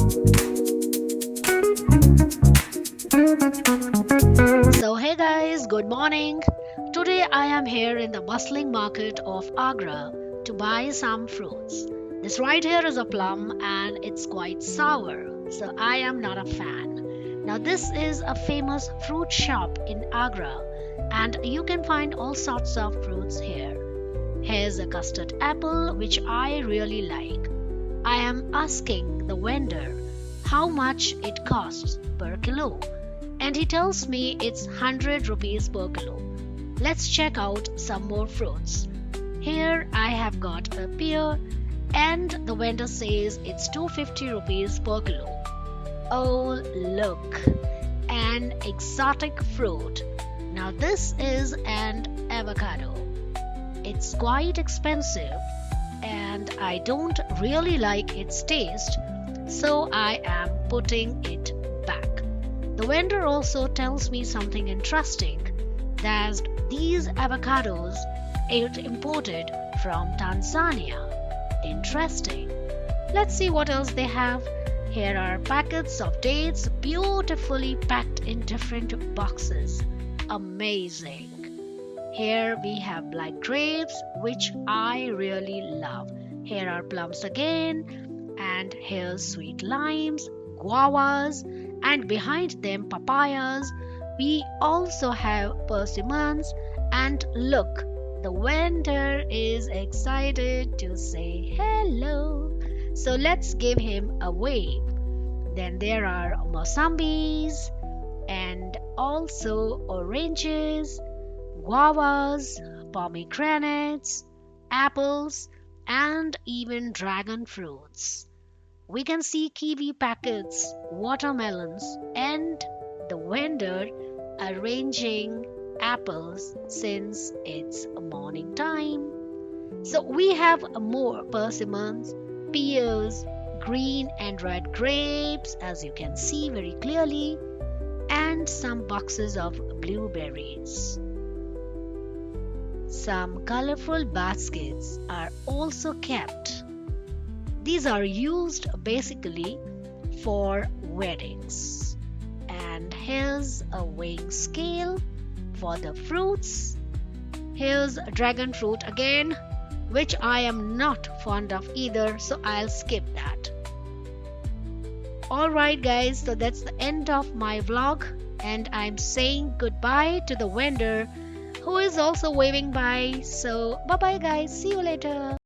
So, hey guys, good morning. Today I am here in the bustling market of Agra to buy some fruits. This right here is a plum and it's quite sour, so I am not a fan. Now, this is a famous fruit shop in Agra, and you can find all sorts of fruits here. Here's a custard apple, which I really like. I am asking the vendor how much it costs per kilo, and he tells me it's 100 rupees per kilo. Let's check out some more fruits. Here I have got a pear, and the vendor says it's 250 rupees per kilo. Oh, look, an exotic fruit. Now, this is an avocado. It's quite expensive, and I don't really like its taste, so I am putting it back. The vendor also tells me something interesting, that these avocados are imported from Tanzania. Interesting. Let's see what else they have. Here are packets of dates beautifully packed in different boxes. Amazing. Here we have black grapes, which I really love. Here are plums again, and here's sweet limes, guavas, and behind them papayas. We also have persimmons, and look, the vendor is excited to say hello. So let's give him a wave. Then there are mosambis and also oranges, guavas, pomegranates, apples, and even dragon fruits. We can see kiwi packets, watermelons, and the vendor arranging apples since it's morning time. So we have more persimmons, pears, green and red grapes, as you can see very clearly, and some boxes of blueberries. Some colorful baskets are also kept. These are used basically for weddings. And here's a weighing scale for the fruits. Here's dragon fruit again, which I am not fond of either, so I'll skip that. Alright guys, so that's the end of my vlog, and I'm saying goodbye to the vendor who is also waving bye. So bye bye guys, see you later.